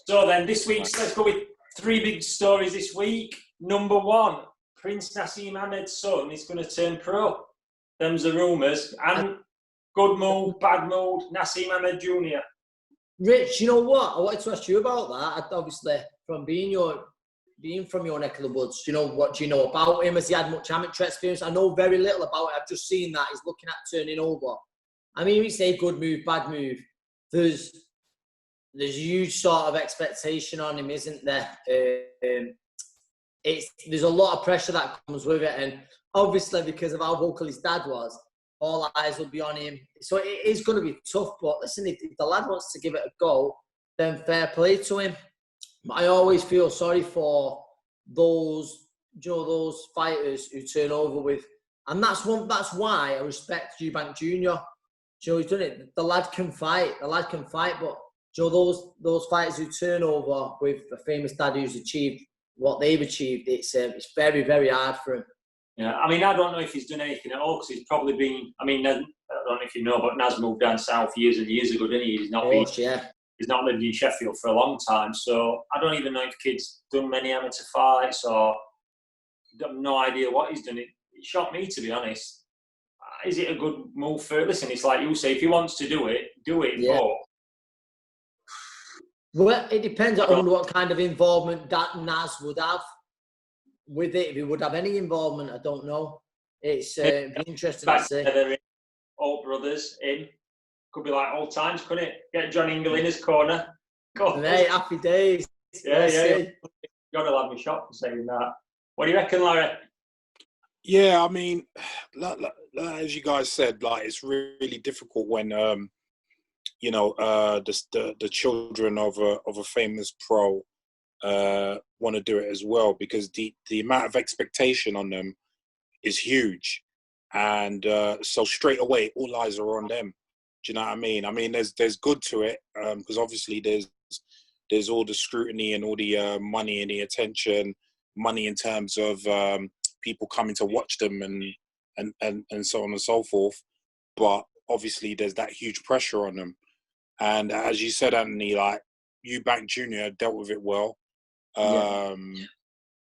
So then this week's, let's go with 3 big stories this week. Number 1, Prince Nassim Ahmed's son is going to turn pro. Them's the rumours. And good mood, bad mood, Nassim Ahmed Jr. Rich, you know what? I wanted to ask you about that. Obviously, from being from your neck of the woods, what do you know about him? Has he had much amateur experience? I know very little about it. I've just seen that he's looking at turning over. I mean, we say good move, bad move. There's a huge sort of expectation on him, isn't there? There's a lot of pressure that comes with it, and obviously because of how vocal his dad was, all eyes will be on him. So it is going to be tough. But listen, if the lad wants to give it a go, then fair play to him. But I always feel sorry for those fighters who turn over with, and that's why I respect Eubank Jr. He's done it. The lad can fight. But those fighters who turn over with a famous dad who's achieved what they've achieved, it's very, very hard for him. Yeah, I mean, I don't know if he's done anything at all because he's probably been. I mean, I don't know if you know, but Naz moved down south years and years ago, didn't he? He's not He's not lived in Sheffield for a long time, so I don't even know if kid's done many amateur fights or I've got no idea what he's done. It shocked me, to be honest. Is it a good move for? Listen, it's like you say, if he wants to do it, Yeah. But Well, it depends on what kind of involvement that Naz would have with it. If he would have any involvement, I don't know. It's interesting to see. All brothers in. Could be like old times, couldn't it? Get John Ingle in his corner. Hey, happy days. Yeah. You got to have me shot for saying that. What do you reckon, Larry? Yeah, I mean, as you guys said, like it's really difficult when the children of a famous pro want to do it as well, because the amount of expectation on them is huge, and so straight away all eyes are on them. Do you know what I mean? I mean, there's good to it because obviously there's all the scrutiny and all the money and the attention, money in terms of people coming to watch them and so on and so forth. But obviously there's that huge pressure on them. And as you said, Anthony, like Eubank Jr. dealt with it well.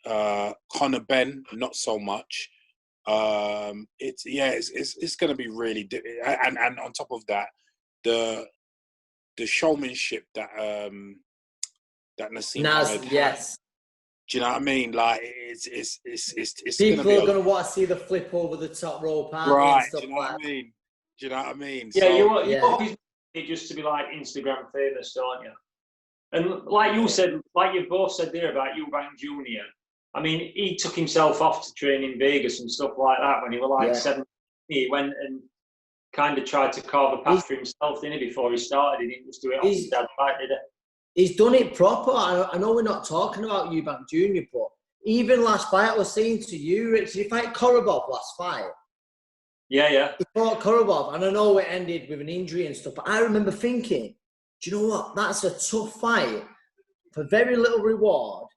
Conor Ben, not so much. It's going to be really and on top of that, the showmanship that Nassim Ahmed yes. Do you know what I mean? Like it's people are going to want to see the flip over the top rope, right? Do you know what I mean? Do you know what I mean? Yeah, so, you want it just to be like Instagram famous, don't you? And like you said, like you both said there about Eubank Jr. I mean, he took himself off to train in Vegas and stuff like that when he was like 17. He went and kind of tried to carve a path for himself, didn't he, before he started? He didn't just do it off his dad's fight, did he? He's done it proper. I know we're not talking about Eubank Jr., but even last fight, I was saying to you, Rich, did you fight Korobov last fight? Yeah. He fought Korobov, and I know it ended with an injury and stuff, but I remember thinking, do you know what? That's a tough fight for very little reward.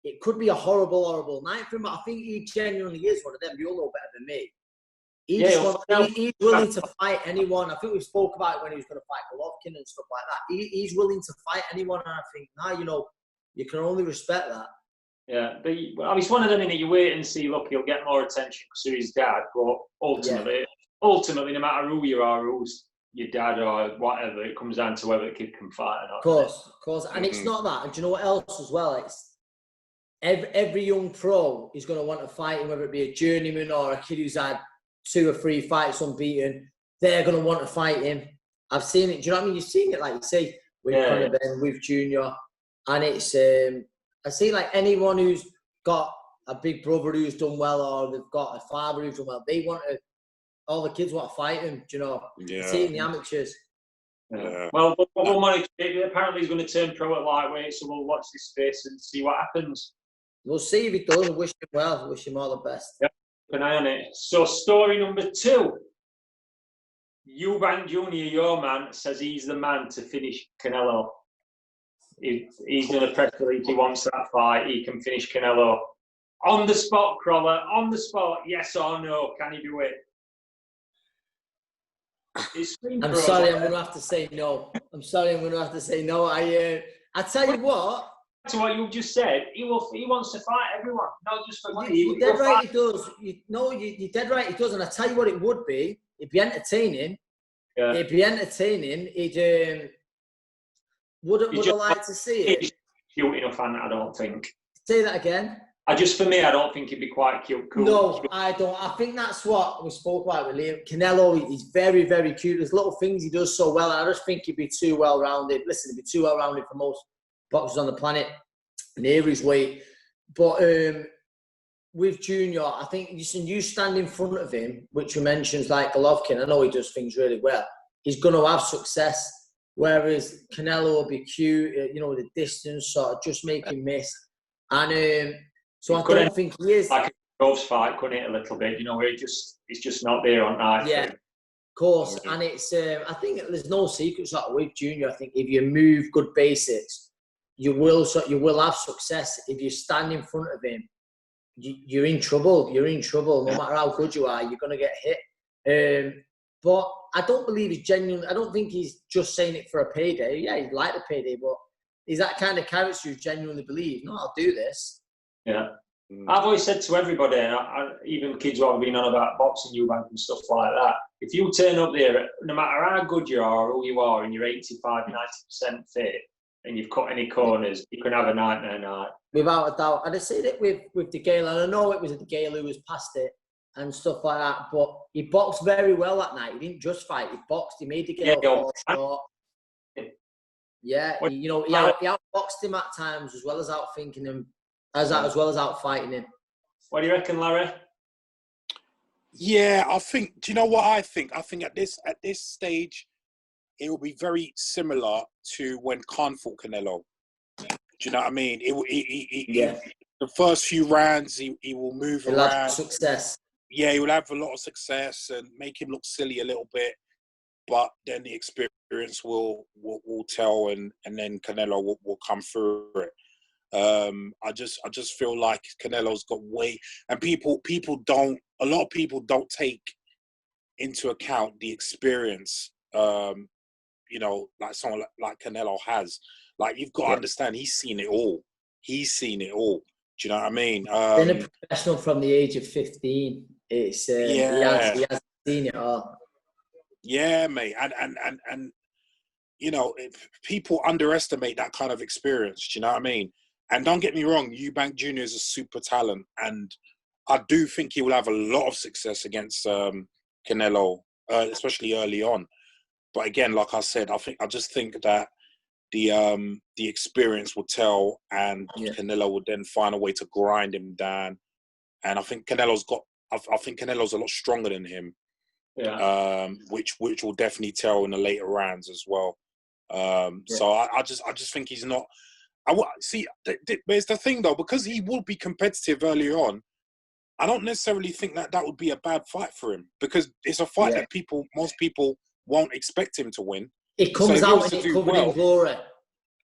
It could be a horrible night for him, but I think he genuinely is one of them. You'll know better than me. He's willing to fight anyone. I think we spoke about it when he was going to fight Povetkin and stuff like that. He's willing to fight anyone, and I think, you can only respect that. Yeah, but it's one of them in that you wait and see, look, he'll get more attention because of his dad, but ultimately, no matter who you are, who's your dad or whatever, it comes down to whether the kid can fight or not. Of course. And it's not that. And do you know what else as well? It's every young pro is going to want to fight him, whether it be a journeyman or a kid who's had 2 or 3 fights unbeaten. They're going to want to fight him. I've seen it. Do you know what I mean? You've seen it, like you say, with Conor Ben, with Junior. And it's, I see like anyone who's got a big brother who's done well, or they've got a father who's done well, all the kids want to fight him, do you know? Yeah. See it in the amateurs. Yeah. Well, we'll monitor it. Apparently he's going to turn pro at lightweight, so we'll watch this space and see what happens. We'll see if he does. Wish him well. Wish him all the best. Yep. Keep an eye on it. So story number 2. Eubank Jr., your man, says he's the man to finish Canelo. He's done a press release. He wants that fight. He can finish Canelo. On the spot, Crawler. On the spot. Yes or no? Can he do it? I'm sorry, I'm going to have to say no. I tell you what. To what you just said, he wants to fight everyone, not just for money. You're dead right, he does. You're dead right, he does. And I tell you what, it would be. It'd be entertaining. Yeah. It'd be entertaining. Would I like to see it? Cute enough, I don't think. Say that again. For me, I don't think it'd be quite cute. Cool. No, I don't. I think that's what we spoke about with Liam. Canelo, he's very, very cute. There's little things he does so well, and I just think he'd be too well-rounded. Listen, he'd be too well-rounded for most boxers on the planet near his weight. But with Junior, I think you stand in front of him, which you mentioned, like Golovkin. I know he does things really well. He's going to have success. Whereas Canelo will be cute, with the distance, sort of just make him miss. And so I don't think he is. Like a Groves fight, couldn't it, a little bit? Where he's just not there on night. Yeah, of course. And it's, I think there's no secret sort of with Junior. I think if you move good basics, you will have success. If you stand in front of him, you're in trouble. You're in trouble. No matter how good you are, you're going to get hit. But I don't believe he's genuine. I don't think he's just saying it for a payday. Yeah, he'd like the payday, but he's that kind of character who genuinely believes, no, I'll do this. Yeah. I've always said to everybody, and even kids who have been on about boxing, Eubank and stuff like that, if you turn up there, no matter how good you are or who you are, and you're 85, 90% fit, and you've cut any corners, you can have a nightmare night. Without a doubt. And I said it with De Gale, and I know it was De Gale who was past it and stuff like that, but he boxed very well that night. He didn't just fight, he boxed, he made De Gale fall short. Yeah, he outboxed him at times as well as outthinking him, as well as outfighting him. What do you reckon, Larry? Yeah, I think. Do you know what I think? I think at this stage, it will be very similar to when Khan fought Canelo. Do you know what I mean? The first few rounds, he will move He'll around. have success. Yeah, he will have a lot of success and make him look silly a little bit, but then the experience will tell, and then Canelo will come through it. I just feel like Canelo's got way, and a lot of people don't take into account the experience, like someone like Canelo has. Like, you've got to understand, he's seen it all. He's seen it all. Do you know what I mean? Been a professional from the age of 15. It's he has seen it all. Yeah, mate, and people underestimate that kind of experience. Do you know what I mean? And don't get me wrong, Eubank Jr. is a super talent, and I do think he will have a lot of success against Canelo, especially early on. But again, like I said, I just think that the experience will tell, and Canelo will then find a way to grind him down. And I think Canelo's a lot stronger than him. Yeah. Which will definitely tell in the later rounds as well. So I just think he's not. There's the thing though, because he will be competitive early on. I don't necessarily think that would be a bad fight for him, because it's a fight that most people won't expect him to win. It comes out and it's covered in glory.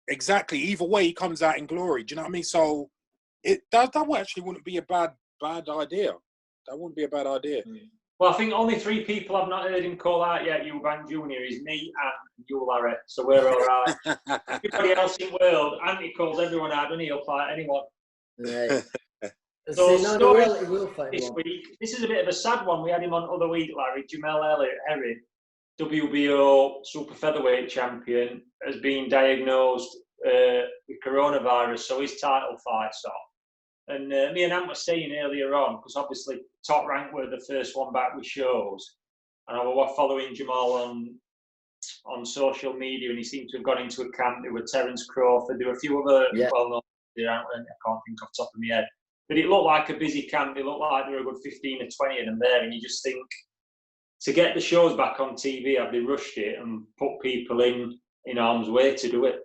Exactly. Either way, he comes out in glory. Do you know what I mean? So that actually wouldn't be a bad idea. That wouldn't be a bad idea. Well, I think only 3 people I've not heard him call out yet, Eubank Jr. is me and you, Larry. So we're all right. Everybody else in the world, Andy calls everyone out, and he'll fight anyone. Right. So this week, this is a bit of a sad one. We had him on other week, Larry. Jamel Herring, WBO super featherweight champion, has been diagnosed with coronavirus, so his title fight's off. And me and Ant were saying earlier on, because obviously Top Rank were the first one back with shows, and I was following Jamal on social media, and he seemed to have gone into a camp. There were Terence Crawford, there were a few other well-known, I can't think off the top of my head. But it looked like a busy camp. It looked like there were a good 15 or 20 of them there, and you just think, to get the shows back on TV, have they rushed it and put people in harm's way to do it?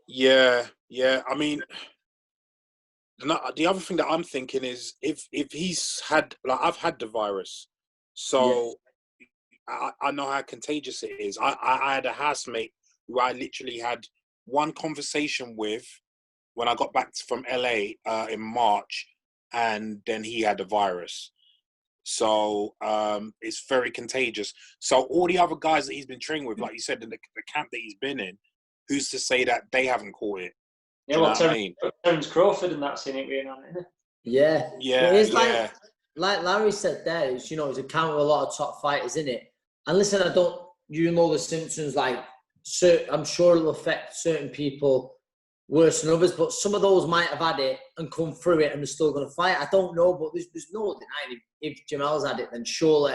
Yeah. I mean, the other thing that I'm thinking is if he's had, like, I've had the virus, so I know how contagious it is. I had a housemate who I literally had one conversation with when I got back from LA in March, and then he had the virus. So it's very contagious. So all the other guys that he's been training with, like you said, in the camp that he's been in, who's to say that they haven't caught it? Yeah, well, Terence Crawford and that's in it, isn't it? Yeah. Yeah, it is yeah. like Larry said there, it's, you know, it's a count with a lot of top fighters in it. And listen, you know the symptoms, like, I'm sure it'll affect certain people worse than others, but some of those might have had it and come through it and they're still going to fight. I don't know, but there's no denying if Jamal's had it, then surely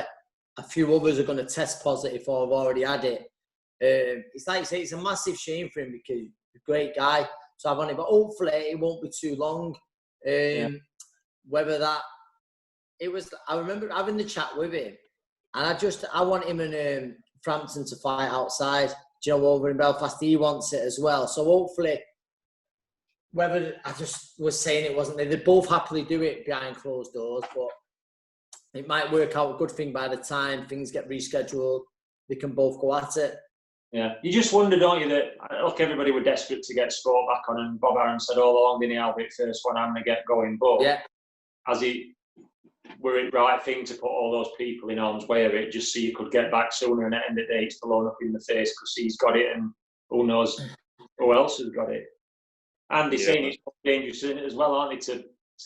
a few others are going to test positive or have already had it. It's like you say, it's a massive shame for him because he's a great guy to have on it, but hopefully it won't be too long. Whether that, I remember having the chat with him, and I want him and Frampton to fight outside, you know, over in Belfast. He wants it as well. So hopefully, whether I just was saying it wasn't they both happily do it behind closed doors, but it might work out a good thing by the time things get rescheduled. They can both go at it. Yeah, you just wonder, don't you, that look, everybody were desperate to get sport back on, and Bob Aaron said all along, didn't he, I'll be first one, I'm going to get going. But were it right thing to put all those people in harm's way of it just so you could get back sooner, and at the end of the day it's blown up in the face because he's got it and who knows who else has got it. And they're saying it's more dangerous in it as well, aren't they, to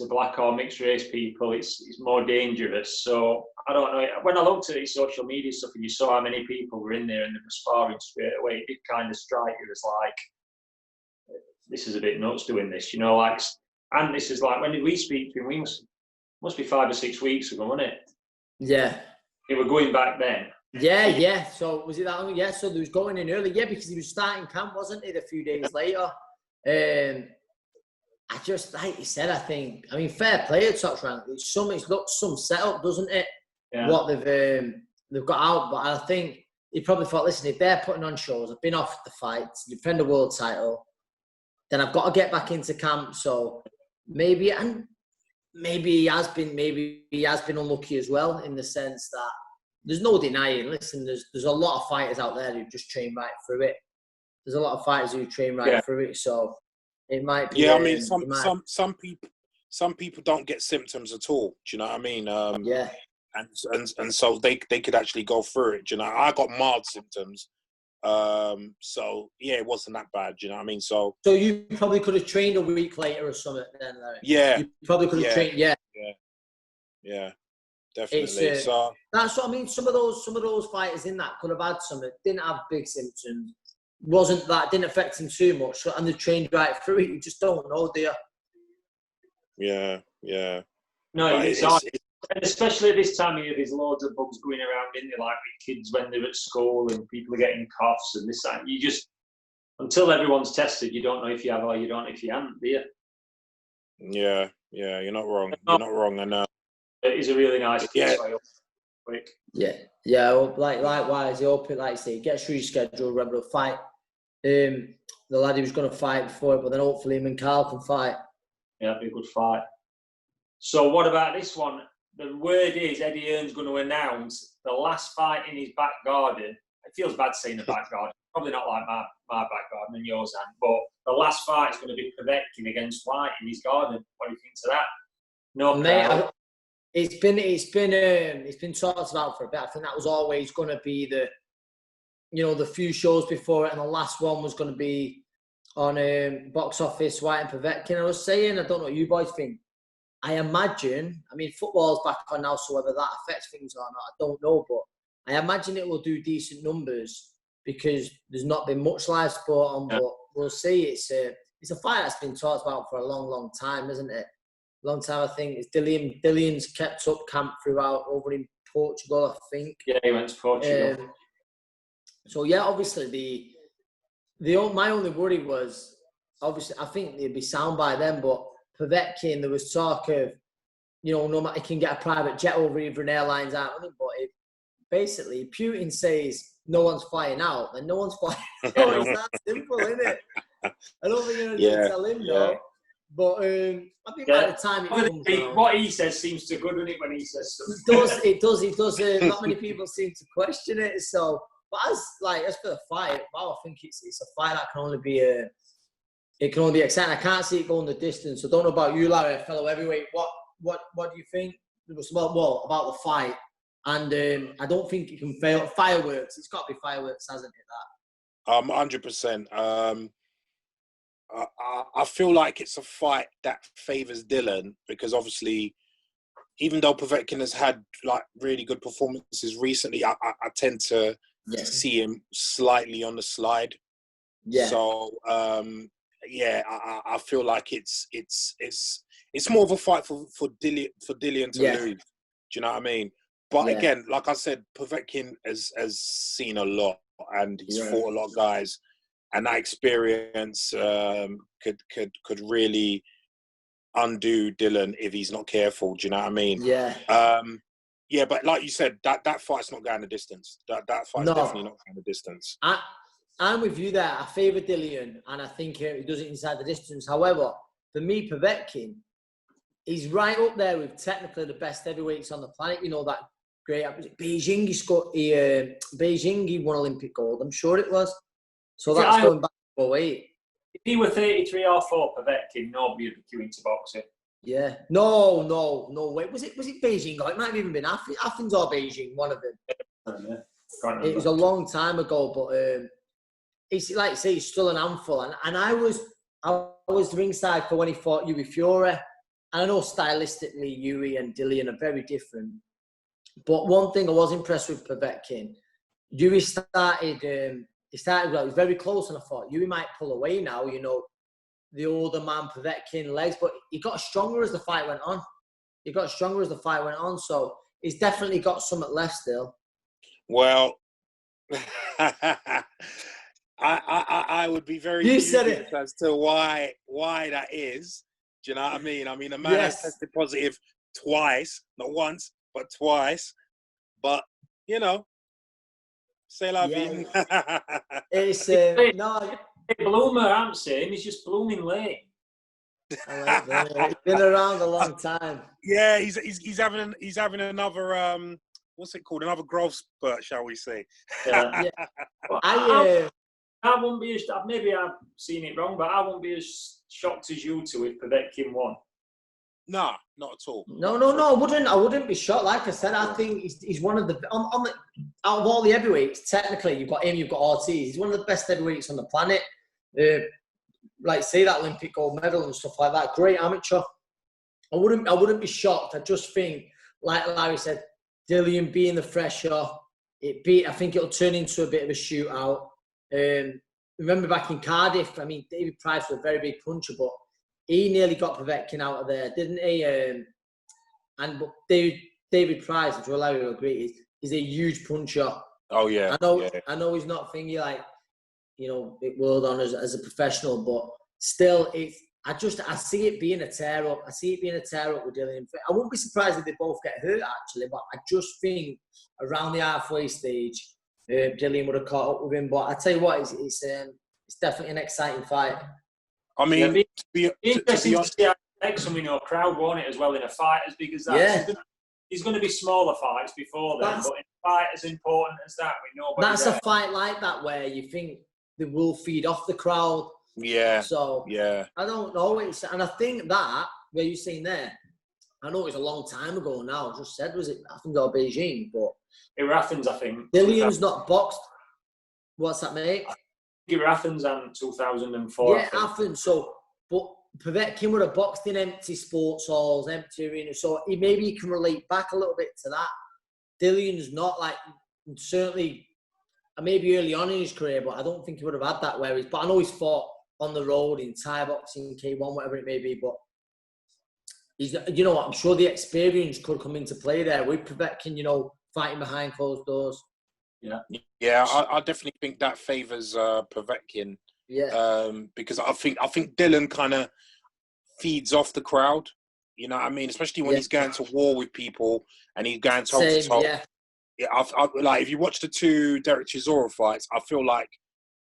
black or mixed race people? It's more dangerous. So I don't know. When I looked at his social media stuff and you saw how many people were in there and they were sparring straight away, it did kind of strike you as like, this is a bit nuts doing this, you know, like, and this is like, when did we speak to him? We must be 5 or 6 weeks ago, wasn't it? Yeah. They were going back then. Yeah. So was it that long? Yeah, so they was going in early. Yeah, because he was starting camp, wasn't it, a few days later? I just, like you said, I mean, fair play at Top Rank. It's got some setup, doesn't it? Yeah. What they've got out. But I think he probably thought, listen, if they're putting on shows, I've been off the fight to defend a world title, then I've got to get back into camp. So maybe he has been unlucky as well, in the sense that there's no denying. Listen, there's a lot of fighters out there who just train right through it. There's a lot of fighters who train right through it. So it might be. Yeah, I mean, some people don't get symptoms at all. Do you know what I mean? Yeah. And so they could actually go through it. Do you know, I got mild symptoms. So yeah, it wasn't that bad. Do you know what I mean? So you probably could have trained a week later or something then, Larry. Yeah. You probably could have trained. Yeah. Yeah. Definitely. So that's what I mean. Some of those fighters in that could have had something, didn't have big symptoms. Didn't affect him too much, and they trained right through it. You just don't know, do you? Yeah. No, it's and especially at this time of year, there's loads of bugs going around, in there, like with kids when they're at school and people are getting coughs and this, that. You just, until everyone's tested, you don't know if you have or you don't know if you haven't, do you? Yeah, you're not wrong. You're not wrong, and it is a really nice kid. Quick. Yeah. Well, likewise, I hope it, like I say, gets rescheduled. Remember the fight. The lad who was going to fight before it, but then hopefully him and Carl can fight. Yeah, it'd be a good fight. So what about this one? The word is Eddie Hearn's going to announce the last fight in his back garden. It feels bad saying the back garden. Probably not like my back garden and yours, Anne. But the last fight is going to be Povetkin against Whyte in his garden. What do you think to that? No, mate, it's been talked about for a bit. I think that was always going to be the few shows before it, and the last one was going to be on box office, Whyte and Povetkin. I was saying, I don't know what you boys think. I imagine, football's back on now, so whether that affects things or not, I don't know, but I imagine it will do decent numbers because there's not been much live sport on, but we'll see. It's a fight that's been talked about for a long, long time, isn't it? Long time, I think. It's Dillian's kept up camp throughout over in Portugal, I think. Yeah, he went to Portugal. So, yeah, obviously, my only worry was, obviously, I think they'd be sound by then, but Povetkin, there was talk of, no matter, he can get a private jet over even airlines out, but basically, Putin says no one's flying out, then no one's flying out. It's that simple, isn't it? I don't think you're going to tell him, though. But I think by the time it comes around, what he says seems too good, doesn't it, when he says something? It does. Not many people seem to question it. So, but as for the fight, I think it's a fight that can only be exciting. I can't see it going the distance. I don't know about you, Larry, a fellow heavyweight. What do you think? Well, about the fight, and I don't think it can fail. Fireworks. It's got to be fireworks, hasn't it? 100%. I feel like it's a fight that favours Dylan because obviously, even though Povetkin has had like really good performances recently, I tend to see him slightly on the slide. Yeah. So I feel like it's more of a fight for Dillian to lose. Do you know what I mean? But again, like I said, Povetkin has seen a lot and he's fought a lot of guys, and that experience could really undo Dylan if he's not careful. Do you know what I mean? Yeah. But like you said, that fight's not going the distance. That fight's definitely not going the distance. I'm with you there. I favour Dillian, and I think he does it inside the distance. However, for me, Povetkin, he's right up there with technically the best heavyweights on the planet. You know, that great Beijing, he won Olympic gold. I'm sure it was. So that's going back to 08. If he were 33 or 4 Povetkin, nobody would be queuing to box him. Yeah. No. Wait, was it Beijing? It might have even been Athens or Beijing, one of them. It was a long time ago, but it's like I say, he's still an handful. And I was ringside for when he fought Yui Fiore. And I know stylistically Yui and Dillian are very different. But one thing I was impressed with Povetkin, Yui started well, he was very close, and I thought Yui might pull away now, you know, the older man, Povetkin legs, but he got stronger as the fight went on. So he's definitely got something left still. Well, I would be very curious as to why that is. Do you know what I mean? I mean, a man has tested positive twice, not once, but twice. But, you know, c'est la vie. It's, no. Bloomer, I'm saying, he's just blooming late. I like that. He's been around a long time. Yeah, he's having another what's it called? Another growth spurt, shall we say? Yeah. I won't be as, maybe I've seen it wrong, but I won't be as shocked as you two if Povetkin won. No, not at all. No. I wouldn't be shocked. Like I said, I think he's one of the out of all the heavyweights. Technically, you've got him, you've got Ortiz. He's one of the best heavyweights on the planet. Like say that Olympic gold medal and stuff like that. Great amateur. I wouldn't be shocked. I just think, like Larry said, Dillian being the fresher, I think it'll turn into a bit of a shootout. Remember back in Cardiff, I mean, David Price was a very big puncher, but he nearly got Povetkin out of there, didn't he? And David Price, which Larry will agree, is a huge puncher. Oh yeah. I know he's not thingy like, you know, big world honours as a professional, but still, I see it being a tear up. I see it being a tear up with Dillian. I wouldn't be surprised if they both get hurt actually, but I just think around the halfway stage, Dillian would have caught up with him. But I tell you what, it's definitely an exciting fight. I mean, to be interesting to see how it takes, and we know crowd won it as well in a fight as big as that. Yeah. There's going to be smaller fights before then, but in a fight as important as that, we know. That's a fight like that where you think they will feed off the crowd. Yeah. So yeah, I don't know. And I think that where you're saying there, I know it was a long time ago now. I just said, was it Athens or Beijing? But it was Athens, I think. Dillian's not boxed. What's that, mate? It was Athens and 2004. Yeah, Athens. So, but Povetkin would have boxed in empty sports halls, empty arenas. So maybe he can relate back a little bit to that. Dillian's not like, certainly, maybe early on in his career, but I don't think he would have had that where he's, but I know he's fought on the road in Thai boxing, K1, whatever it may be, but he's, you know what, I'm sure the experience could come into play there with Povetkin, you know, fighting behind closed doors. Yeah, I definitely think that favours Povetkin. Yeah. Because I think Dylan kind of feeds off the crowd. You know what I mean? Especially when he's going to war with people and he's going toe to toe. Yeah, I like if you watch the two Derek Chisora fights, I feel like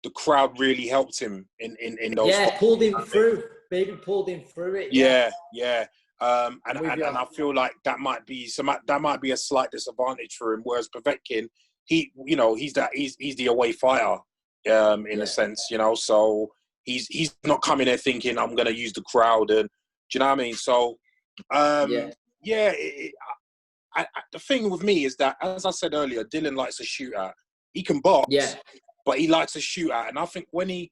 the crowd really helped him in those. Yeah, fights. pulled him through. Maybe pulled him through it. Yeah. And I feel like that might be a slight disadvantage for him. Whereas Povetkin, he's the away fighter, in a sense, you know. So he's not coming there thinking I'm going to use the crowd, and do you know what I mean? So the thing with me is that, as I said earlier, Dylan likes a shootout. He can box, but he likes a shootout. And I think when he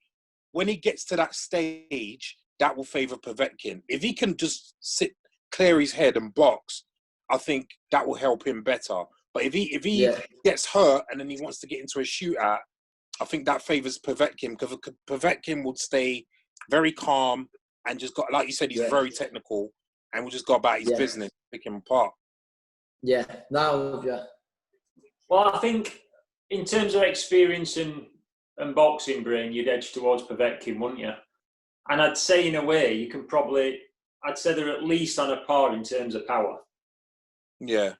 gets to that stage, that will favour Povetkin. If he can just clear his head and box, I think that will help him better. But if he gets hurt and then he wants to get into a shootout, I think that favours Povetkin, because Povetkin would stay very calm and just got, like you said, he's very technical and will just go about his business, pick him apart. Yeah, no, yeah. Well, I think in terms of experience and boxing brain, you'd edge towards Povetkin, wouldn't you? And I'd say in a way, you can probably, I'd say they're at least on a par in terms of power. Yeah.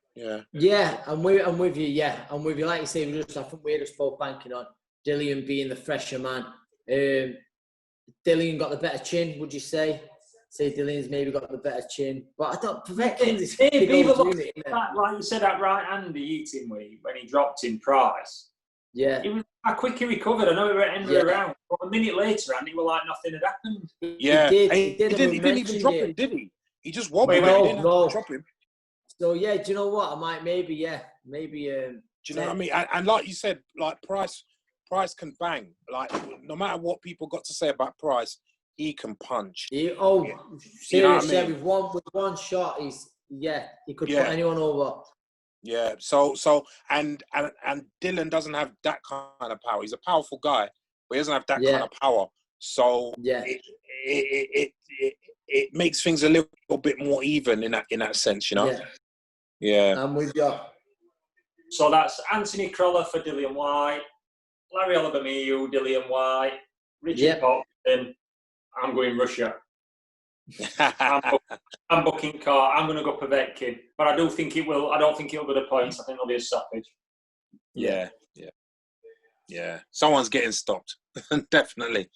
Yeah, I'm with you. Yeah, I'm with you. Like you say, I think we're just both banking on Dillian being the fresher man. Dillian got the better chin, would you say? Say Dillian's maybe got the better chin, but I thought Povetkin's like you said, that right hand he hit him with when he dropped in Price. Yeah, it was how quick he recovered. I know we were at the end of the round, but a minute later, and it was like nothing had happened. Yeah, he didn't even drop him, did he? He just wobbled him. He didn't drop him. So yeah, do you know what? I might maybe. Do you know what I mean? And like you said, like Price can bang. Like no matter what people got to say about Price, he can punch. Seriously, you know what I mean? with one shot, he could put anyone over. Yeah. So and Dylan doesn't have that kind of power. He's a powerful guy, but he doesn't have that kind of power. So it makes things a little bit more even in that sense, you know. Yeah. I'm with you. So that's Anthony Crolla for Dillian Whyte, Larry Olubamiwo, Dillian Whyte, Richard Povetkin. I'm going Russia. I'm booking car. I'm going to go Povetkin, but I don't think it'll go to points. I think it'll be a stoppage. Yeah. Someone's getting stopped. Definitely.